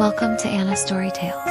Welcome to Anna Story Tales.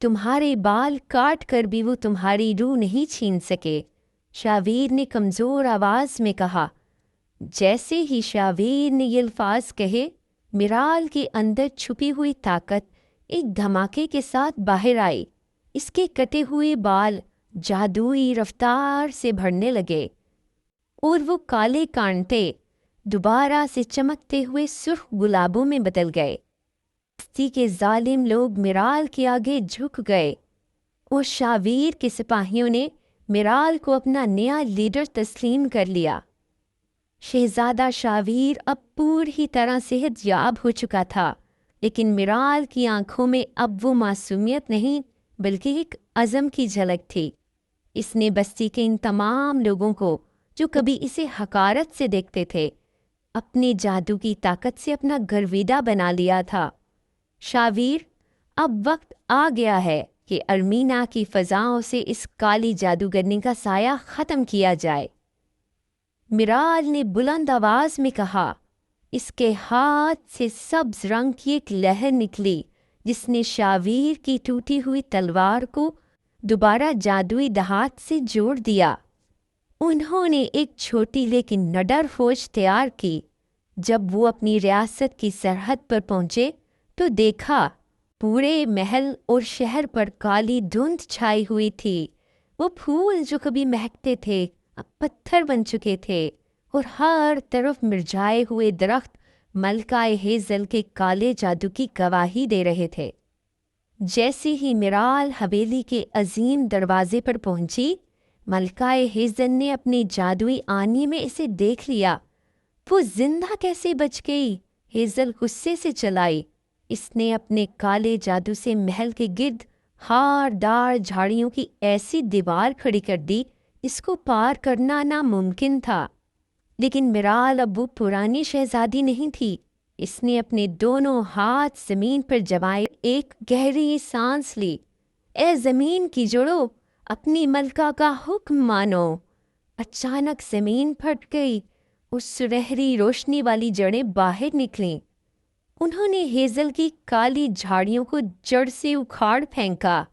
تمہارے بال کاٹ کر بھی وہ تمہاری روح نہیں چھین سکے، شاویر نے کمزور آواز میں کہا۔ جیسے ہی شاویر نے یہ الفاظ کہے، میرال کے اندر چھپی ہوئی طاقت ایک دھماکے کے ساتھ باہر آئی۔ اس کے کٹے ہوئے بال جادوئی رفتار سے بڑھنے لگے اور وہ کالے کانٹے دوبارہ سے چمکتے ہوئے سرخ گلابوں میں بدل گئے۔ بستی کے ظالم لوگ میرال کے آگے جھک گئے اور شاویر کے سپاہیوں نے میرال کو اپنا نیا لیڈر تسلیم کر لیا۔ شہزادہ شاویر اب پوری طرح صحت یاب ہو چکا تھا، لیکن میرال کی آنکھوں میں اب وہ معصومیت نہیں بلکہ ایک عزم کی جھلک تھی۔ اس نے بستی کے ان تمام لوگوں کو جو کبھی اسے حقارت سے دیکھتے تھے، اپنے جادو کی طاقت سے اپنا گرویدہ بنا لیا تھا۔ شاویر، اب وقت آ گیا ہے کہ ارمینا کی فضاؤں سے اس کالی جادوگرنی کا سایہ ختم کیا جائے۔ میرال نے بلند آواز میں کہا۔ اس کے ہاتھ سے سبز رنگ کی ایک لہر نکلی جس نے شاویر کی ٹوٹی ہوئی تلوار کو دوبارہ جادوئی دھات سے جوڑ دیا۔ انہوں نے ایک چھوٹی لیکن نڈر فوج تیار کی۔ جب وہ اپنی ریاست کی سرحد پر پہنچے تو دیکھا پورے محل اور شہر پر کالی دھند چھائی ہوئی تھی۔ وہ پھول جو کبھی مہکتے تھے اب پتھر بن چکے تھے اور ہر طرف مرجھائے ہوئے درخت ملکہ ہیزل کے کالے جادو کی گواہی دے رہے تھے۔ جیسے ہی میرال حویلی کے عظیم دروازے پر پہنچی، ملکہ ہیزل نے اپنے جادوئی آنے میں اسے دیکھ لیا۔ وہ زندہ کیسے بچ گئی؟ ہیزل غصے سے چلائی۔ اس نے اپنے کالے جادو سے محل کے گرد ہار دار جھاڑیوں کی ایسی دیوار کھڑی کر دی اس کو پار کرنا ناممکن تھا۔ لیکن میرال اب وہ پرانی شہزادی نہیں تھی۔ اس نے اپنے دونوں ہاتھ زمین پر جمائے ایک گہری سانس لی۔ اے زمین کی جڑو، اپنی ملکہ کا حکم مانو۔ اچانک زمین پھٹ گئی اور سنہری روشنی والی جڑیں باہر نکلیں۔ انہوں نے ہیزل کی کالی جھاڑیوں کو جڑ سے اکھاڑ پھینکا۔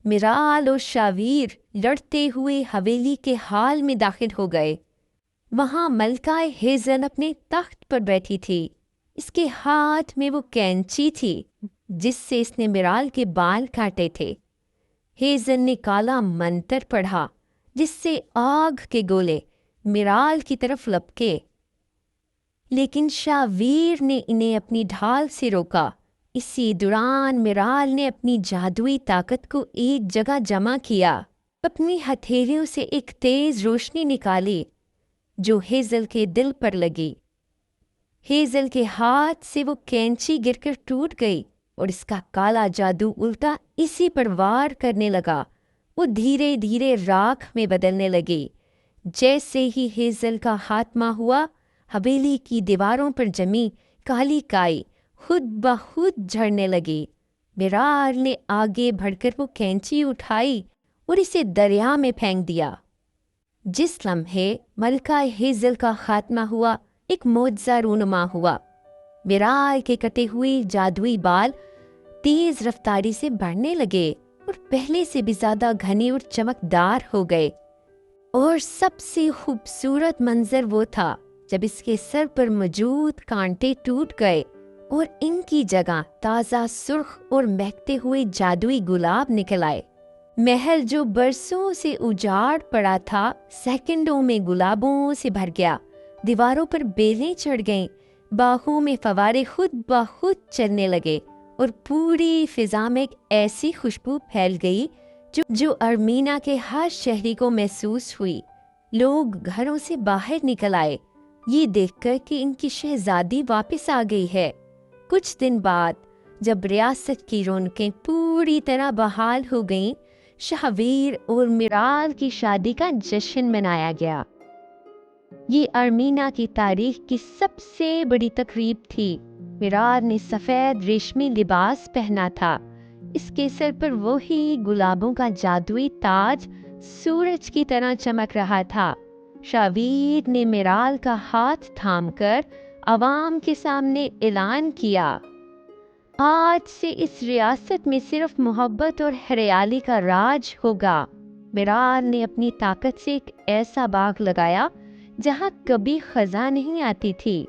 میرال اور شاویر لڑتے ہوئے حویلی کے ہال میں داخل ہو گئے۔ وہاں ملکہ ہیزل اپنے تخت پر بیٹھی تھی۔ اس کے ہاتھ میں وہ کینچی تھی جس سے اس نے میرال کے بال کاٹے تھے۔ ہیزل نے کالا منتر پڑھا جس سے آگ کے گولے میرال کی طرف لپکے، لیکن شاویر نے انہیں اپنی ڈھال سے روکا۔ اسی دوران میرال نے اپنی جادوئی طاقت کو ایک جگہ جمع کیا، اپنی ہتھیلیوں سے ایک تیز روشنی نکالی جو ہیزل کے دل پر لگی۔ ہیزل کے ہاتھ سے وہ کینچی گر کر ٹوٹ گئی اور اس کا کالا جادو الٹا اسی پر وار کرنے لگا۔ وہ دھیرے دھیرے راکھ میں بدلنے لگی۔ جیسے ہی ہیزل کا خاتمہ ہوا، حویلی کی دیواروں پر جمی کالی کائی خود بخود جھڑنے لگی۔ میرال نے آگے بڑھ کر وہ کینچی اٹھائی اور اسے دریا میں پھینک دیا۔ جس لمحے ملکہ ہیزل کا خاتمہ ہوا، ایک معجزہ رونما ہوا۔ میرال کے کٹے ہوئے جادوئی بال تیز رفتاری سے بڑھنے لگے اور پہلے سے بھی زیادہ گھنے اور چمکدار ہو گئے۔ اور سب سے خوبصورت منظر وہ تھا جب اس کے سر پر موجود کانٹے ٹوٹ گئے اور ان کی جگہ تازہ سرخ اور مہکتے ہوئے جادوئی گلاب نکل آئے۔ محل جو برسوں سے اجاڑ پڑا تھا سیکنڈوں میں گلابوں سے بھر گیا۔ دیواروں پر بیلیں چڑھ گئیں، باغوں میں فوارے خود بخود چلنے لگے اور پوری فضا میں ایک ایسی خوشبو پھیل گئی جو ارمینا کے ہر شہری کو محسوس ہوئی۔ لوگ گھروں سے باہر نکل آئے یہ دیکھ کر کہ ان کی شہزادی واپس آ گئی ہے۔ کچھ دن بعد جب ریاست کی رونقیں پوری طرح بحال ہو گئیں، شاویر اور میرال کی شادی کا جشن منایا گیا۔ یہ ارمینا کی تاریخ کی سب سے بڑی تقریب تھی۔ میرال نے سفید ریشمی لباس پہنا تھا۔ اس کے سر پر وہی گلابوں کا جادوئی تاج سورج کی طرح چمک رہا تھا۔ شاویر نے میرال کا ہاتھ تھام کر عوام کے سامنے اعلان کیا، آج سے اس ریاست میں صرف محبت اور ہریالی کا راج ہوگا۔ میرال نے اپنی طاقت سے ایک ایسا باغ لگایا جہاں کبھی خزاں نہیں آتی تھی۔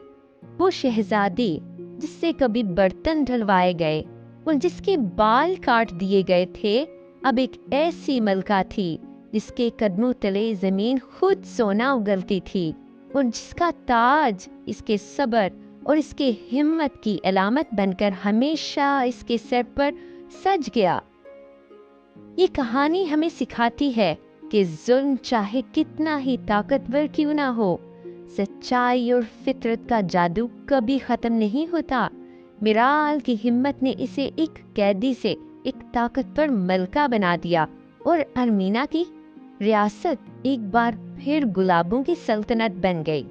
وہ شہزادی جس سے کبھی برتن ڈھلوائے گئے اور جس کے بال کاٹ دیے گئے تھے، اب ایک ایسی ملکہ تھی جس کے قدموں تلے زمین خود سونا اگلتی تھی، اور جس کا تاج اس کے صبر اور اس کے ہمت کی علامت بن کر ہمیشہ اس کے سر پر سج گیا۔ یہ کہانی ہمیں سکھاتی ہے کہ ظلم چاہے کتنا ہی طاقتور کیوں نہ ہو، سچائی اور فطرت کا جادو کبھی ختم نہیں ہوتا۔ میرال کی ہمت نے اسے ایک قیدی سے ایک طاقتور ملکہ بنا دیا، اور ارمینا کی ریاست ایک بار پھر گلابوں کی سلطنت بن گئی۔